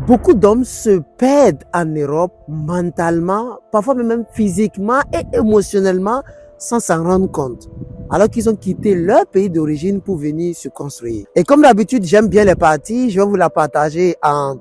Beaucoup d'hommes se perdent en Europe mentalement, parfois même physiquement et émotionnellement sans s'en rendre compte, alors qu'ils ont quitté leur pays d'origine pour venir se construire. Et comme d'habitude, j'aime bien les parties, je vais vous la partager en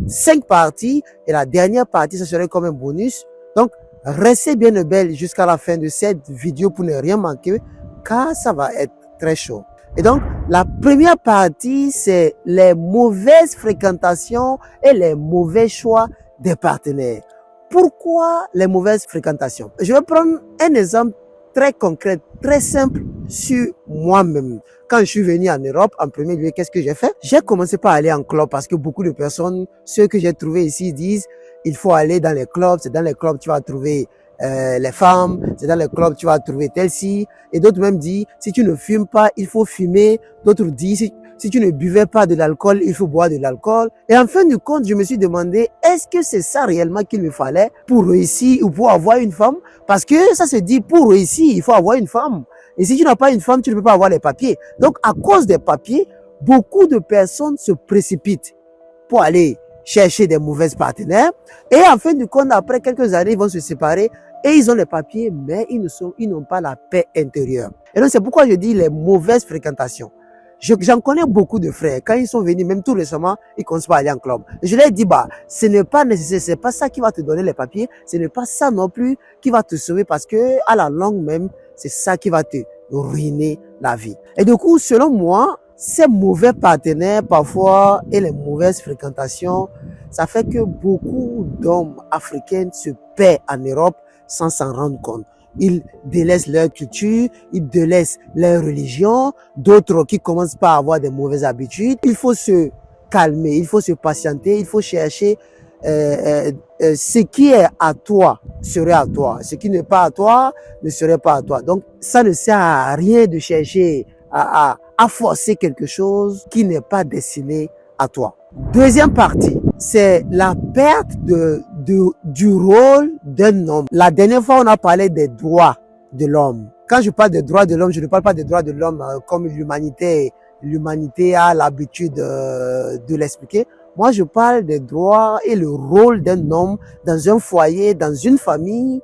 5 parties et la dernière partie, ce serait comme un bonus. Donc, restez bien belle jusqu'à la fin de cette vidéo pour ne rien manquer, car ça va être très chaud. Et donc, la première partie, c'est les mauvaises fréquentations et les mauvais choix des partenaires. Pourquoi les mauvaises fréquentations? Je vais prendre un exemple très concret, très simple sur moi-même. Quand je suis venu en Europe, en premier lieu, qu'est-ce que j'ai fait? J'ai commencé par aller en club parce que beaucoup de personnes, ceux que j'ai trouvés ici disent, il faut aller dans les clubs, c'est dans les clubs que tu vas trouver les femmes, c'est dans les clubs tu vas trouver tel-ci, et d'autres même disent, si tu ne fumes pas, il faut fumer, d'autres disent, si tu ne buvais pas de l'alcool, il faut boire de l'alcool. Et en fin de compte, je me suis demandé, est-ce que c'est ça réellement qu'il me fallait pour réussir ou pour avoir une femme? Parce que ça se dit, pour réussir, il faut avoir une femme. Et si tu n'as pas une femme, tu ne peux pas avoir les papiers. Donc, à cause des papiers, beaucoup de personnes se précipitent pour aller chercher des mauvaises partenaires. Et en fin de compte, après quelques années, ils vont se séparer et ils ont les papiers, mais ils n'ont pas la paix intérieure. Et donc, c'est pourquoi je dis les mauvaises fréquentations. J'en connais beaucoup de frères. Quand ils sont venus, même tout récemment, ils commencent pas à aller en club. Je leur dis, ce n'est pas nécessaire, c'est pas ça qui va te donner les papiers, ce n'est pas ça non plus qui va te sauver parce que, à la longue même, c'est ça qui va te ruiner la vie. Et du coup, selon moi, ces mauvais partenaires, parfois, et les mauvaises fréquentations, ça fait que beaucoup d'hommes africains se perdent en Europe sans s'en rendre compte. Ils délaissent leur culture, ils délaissent leur religion, d'autres qui commencent pas à avoir des mauvaises habitudes. Il faut se calmer, il faut se patienter, il faut chercher ce qui est à toi serait à toi, ce qui n'est pas à toi ne serait pas à toi. Donc ça ne sert à rien de chercher à forcer quelque chose qui n'est pas destiné à toi. Deuxième partie, c'est la perte du rôle d'un homme. La dernière fois, on a parlé des droits de l'homme. Quand je parle des droits de l'homme, je ne parle pas des droits de l'homme comme l'humanité a l'habitude de l'expliquer. Moi, je parle des droits et le rôle d'un homme dans un foyer, dans une famille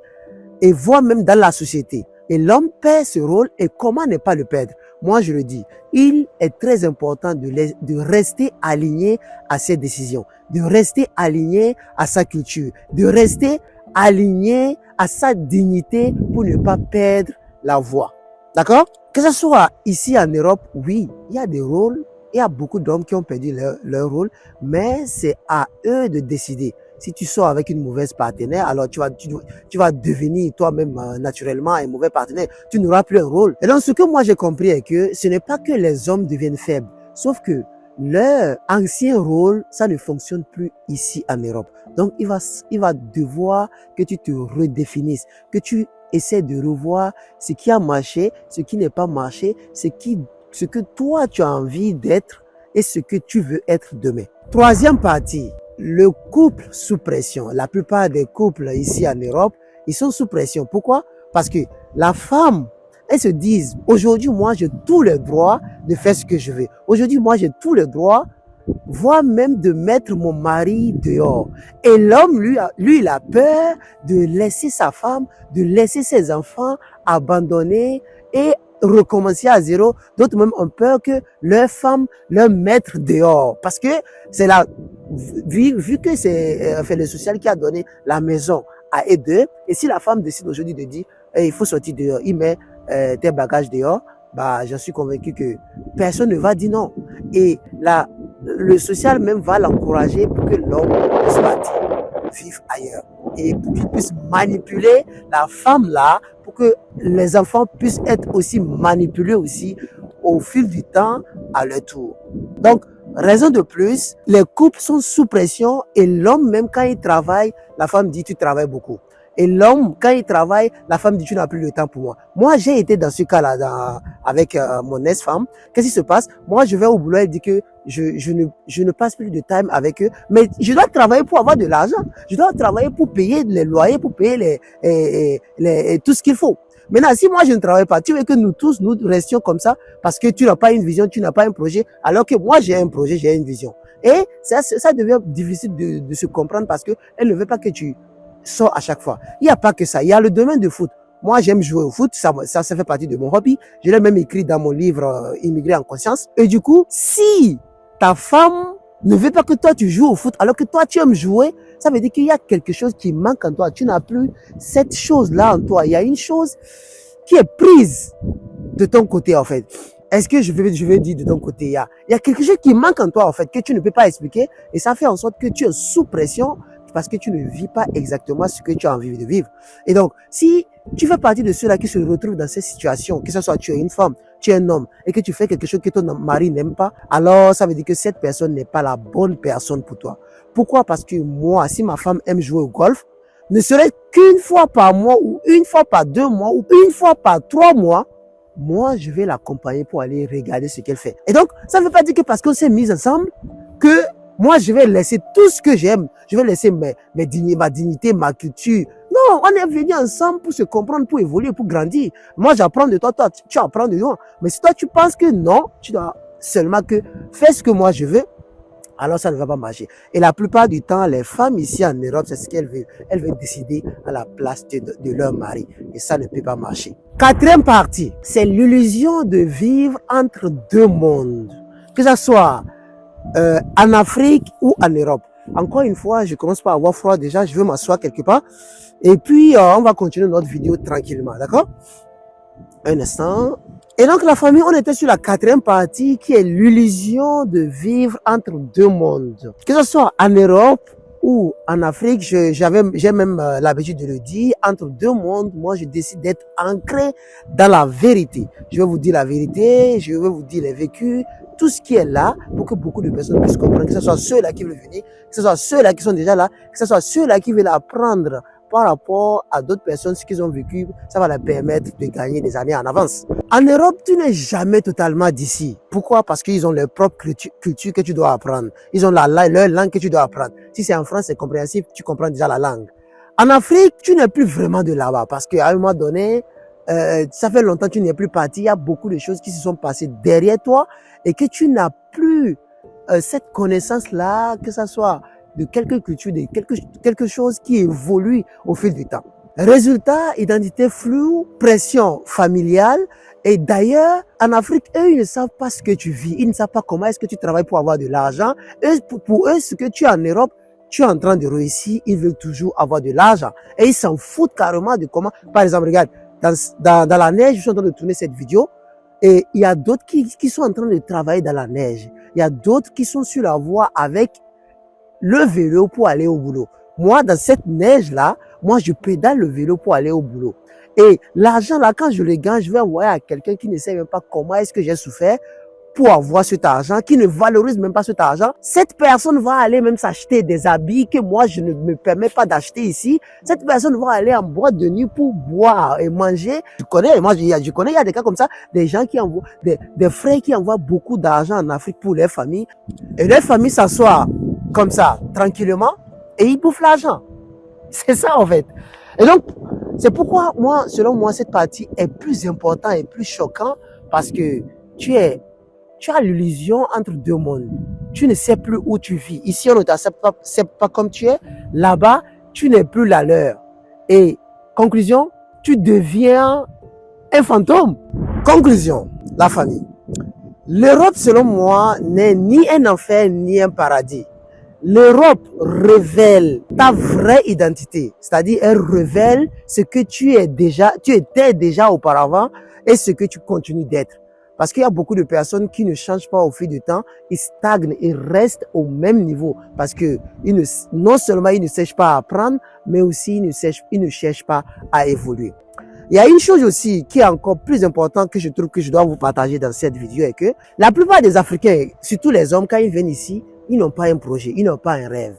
et voire même dans la société. Et l'homme perd ce rôle et comment ne pas le perdre? Moi, je le dis, il est très important de rester aligné à ses décisions, de rester aligné à sa culture, de rester aligné à sa dignité pour ne pas perdre la voie. D'accord? Que ce soit ici en Europe, oui, il y a des rôles, il y a beaucoup d'hommes qui ont perdu leur rôle, mais c'est à eux de décider. Si tu sors avec une mauvaise partenaire, alors tu vas devenir toi-même naturellement un mauvais partenaire. Tu n'auras plus un rôle. Et donc, ce que moi j'ai compris est que ce n'est pas que les hommes deviennent faibles, sauf que leur ancien rôle, ça ne fonctionne plus ici en Europe. Donc, il va devoir que tu te redéfinisses, que tu essaies de revoir ce qui a marché, ce qui n'est pas marché, ce que toi tu as envie d'être et ce que tu veux être demain. Troisième partie. Le couple sous pression. La plupart des couples ici en Europe, ils sont sous pression. Pourquoi? Parce que la femme, elles se disent, aujourd'hui, moi, j'ai tout le droit de faire ce que je veux. Aujourd'hui, moi, j'ai tout le droit, voire même de mettre mon mari dehors. Et l'homme, lui, il a peur de laisser sa femme, de laisser ses enfants abandonnés et recommencer à zéro. D'autres même ont peur que leur femme leur mette dehors. Parce que c'est la, vu que c'est le social qui a donné la maison à eux deux, et si la femme décide aujourd'hui de dire, il faut sortir dehors, il met tes bagages dehors, j'en suis convaincu que personne ne va dire non. Et le social même va l'encourager pour que l'homme puisse partir, vivre ailleurs. Et pour qu'il puisse manipuler la femme là, pour que les enfants puissent être aussi manipulés aussi au fil du temps à leur tour. Donc, raison de plus, les couples sont sous pression et l'homme même quand il travaille, la femme dit tu travailles beaucoup. Et l'homme, quand il travaille, la femme dit tu n'as plus le temps pour moi. Moi, j'ai été dans ce cas-là avec mon ex-femme. Qu'est-ce qui se passe? Moi, je vais au boulot, elle dit que je ne passe plus de temps avec eux. Mais je dois travailler pour avoir de l'argent. Je dois travailler pour payer les loyers, pour payer tout ce qu'il faut. Maintenant, si moi je ne travaille pas, tu veux que nous restions comme ça parce que tu n'as pas une vision, tu n'as pas un projet, alors que moi j'ai un projet, j'ai une vision. Et ça devient difficile de se comprendre parce que elle ne veut pas que tu sors à chaque fois. Il n'y a pas que ça. Il y a le domaine de foot. Moi, j'aime jouer au foot. Ça fait partie de mon hobby. Je l'ai même écrit dans mon livre Immigrer en conscience. Et du coup, si ta femme ne veut pas que toi tu joues au foot alors que toi tu aimes jouer, ça veut dire qu'il y a quelque chose qui manque en toi. Tu n'as plus cette chose-là en toi. Il y a une chose qui est prise de ton côté en fait. Est-ce que je vais dire de ton côté, il y a quelque chose qui manque en toi en fait, que tu ne peux pas expliquer et ça fait en sorte que tu es sous pression parce que tu ne vis pas exactement ce que tu as envie de vivre. Et donc, si tu fais partie de ceux-là qui se retrouvent dans cette situation, que ce soit tu es une femme, tu es un homme et que tu fais quelque chose que ton mari n'aime pas, alors ça veut dire que cette personne n'est pas la bonne personne pour toi. Pourquoi? Parce que moi, si ma femme aime jouer au golf, ne serait qu'une fois par mois ou une fois par 2 mois ou une fois par 3 mois, moi, je vais l'accompagner pour aller regarder ce qu'elle fait. Et donc, ça ne veut pas dire que parce qu'on s'est mis ensemble, que moi, je vais laisser tout ce que j'aime. Je vais laisser ma dignité, ma culture. Non, on est venus ensemble pour se comprendre, pour évoluer, pour grandir. Moi, j'apprends de toi, toi, tu apprends de moi. Mais si toi, tu penses que non, tu dois seulement que faire ce que moi je veux, alors ça ne va pas marcher. Et la plupart du temps, les femmes ici en Europe, c'est ce qu'elles veulent. Elles veulent décider à la place de leur mari. Et ça ne peut pas marcher. Quatrième partie, c'est l'illusion de vivre entre deux mondes. Que ce soit en Afrique ou en Europe. Encore une fois, je commence par avoir froid déjà, je veux m'asseoir quelque part. Et puis, on va continuer notre vidéo tranquillement, d'accord? Un instant. Et donc, la famille, on était sur la quatrième partie qui est l'illusion de vivre entre deux mondes. Que ce soit en Europe ou en Afrique, j'ai même l'habitude de le dire, entre deux mondes, moi, je décide d'être ancré dans la vérité. Je vais vous dire la vérité, je vais vous dire les vécus, tout ce qui est là pour que beaucoup de personnes puissent comprendre, que ce soit ceux-là qui veulent venir, que ce soit ceux-là qui sont déjà là, que ce soit ceux-là qui veulent apprendre par rapport à d'autres personnes, ce qu'ils ont vécu, ça va leur permettre de gagner des années en avance. En Europe, tu n'es jamais totalement d'ici. Pourquoi? Parce qu'ils ont leur propre culture que tu dois apprendre. Ils ont leur langue que tu dois apprendre. Si c'est en France, c'est compréhensif, tu comprends déjà la langue. En Afrique, tu n'es plus vraiment de là-bas parce qu'à un moment donné, ça fait longtemps que tu n'es plus parti. Il y a beaucoup de choses qui se sont passées derrière toi et que tu n'as plus cette connaissance-là, que ça soit de quelque culture, de quelque chose qui évolue au fil du temps. Résultat, identité floue, pression familiale. Et d'ailleurs, en Afrique, eux, ils ne savent pas ce que tu vis. Ils ne savent pas comment est-ce que tu travailles pour avoir de l'argent. Pour eux, ce que tu as en Europe, tu es en train de réussir. Ils veulent toujours avoir de l'argent. Et ils s'en foutent carrément de comment. Par exemple, regarde, dans la neige, je suis en train de tourner cette vidéo. Et il y a d'autres qui sont en train de travailler dans la neige. Il y a d'autres qui sont sur la voie avec le vélo pour aller au boulot. Moi, dans cette neige-là, moi, je pédale le vélo pour aller au boulot. Et l'argent, là, quand je le gagne, je vais envoyer à quelqu'un qui ne sait même pas comment est-ce que j'ai souffert pour avoir cet argent, qui ne valorise même pas cet argent. Cette personne va aller même s'acheter des habits que moi, je ne me permets pas d'acheter ici. Cette personne va aller en boîte de nuit pour boire et manger. Je connais, il y a des cas comme ça, des gens qui envoient, des frères qui envoient beaucoup d'argent en Afrique pour leur famille. Et leur famille s'assoit comme ça, tranquillement, et ils bouffent l'argent. C'est ça, en fait. Et donc, c'est pourquoi, moi, selon moi, cette partie est plus importante et plus choquante parce que tu as l'illusion entre deux mondes. Tu ne sais plus où tu vis. Ici, on ne t'accepte pas comme tu es. Là-bas, tu n'es plus la leur. Et, conclusion, tu deviens un fantôme. Conclusion, la famille. L'Europe, selon moi, n'est ni un enfer ni un paradis. L'Europe révèle ta vraie identité, c'est-à-dire elle révèle ce que tu étais déjà auparavant et ce que tu continues d'être. Parce qu'il y a beaucoup de personnes qui ne changent pas au fil du temps, ils stagnent, ils restent au même niveau parce que non seulement ils ne cherchent pas à apprendre, mais aussi ils ne cherchent pas à évoluer. Il y a une chose aussi qui est encore plus importante que je trouve que je dois vous partager dans cette vidéo est que la plupart des Africains, surtout les hommes, quand ils viennent ici, ils n'ont pas un projet, ils n'ont pas un rêve.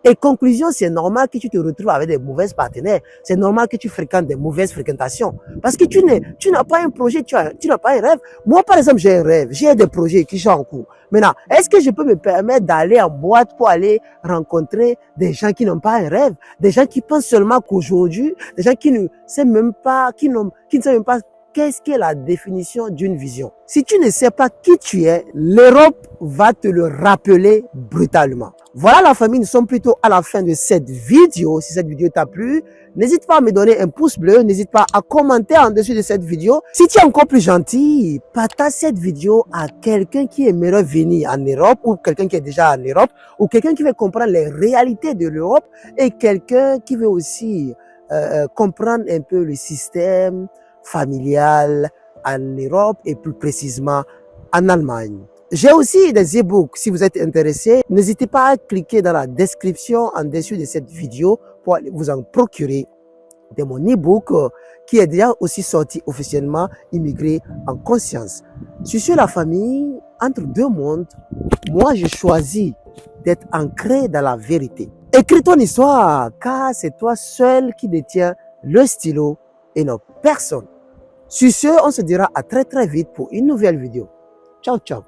Et conclusion, c'est normal que tu te retrouves avec des mauvais partenaires. C'est normal que tu fréquentes des mauvaises fréquentations. Parce que tu n'as pas un projet, tu n'as pas un rêve. Moi, par exemple, j'ai un rêve, j'ai des projets qui sont en cours. Maintenant, est-ce que je peux me permettre d'aller en boîte pour aller rencontrer des gens qui n'ont pas un rêve? Des gens qui pensent seulement qu'aujourd'hui, des gens qui ne savent même pas, qui ne savent même pas qu'est-ce qu'est la définition d'une vision. Si tu ne sais pas qui tu es, l'Europe va te le rappeler brutalement. Voilà la famille, nous sommes plutôt à la fin de cette vidéo. Si cette vidéo t'a plu, n'hésite pas à me donner un pouce bleu, n'hésite pas à commenter en dessus de cette vidéo. Si tu es encore plus gentil, partage cette vidéo à quelqu'un qui aimerait venir en Europe ou quelqu'un qui est déjà en Europe ou quelqu'un qui veut comprendre les réalités de l'Europe et quelqu'un qui veut aussi comprendre un peu le système familial en Europe et plus précisément en Allemagne. J'ai aussi des e-books. Si vous êtes intéressé, n'hésitez pas à cliquer dans la description en dessous de cette vidéo pour vous en procurer de mon e-book qui est déjà aussi sorti officiellement, Immigré en conscience. Sur ce, la famille, entre deux mondes, moi j'ai choisi d'être ancré dans la vérité. Écris ton histoire, car c'est toi seul qui détiens le stylo et non personne. Sur ce, on se dira à très vite pour une nouvelle vidéo. Ciao, ciao.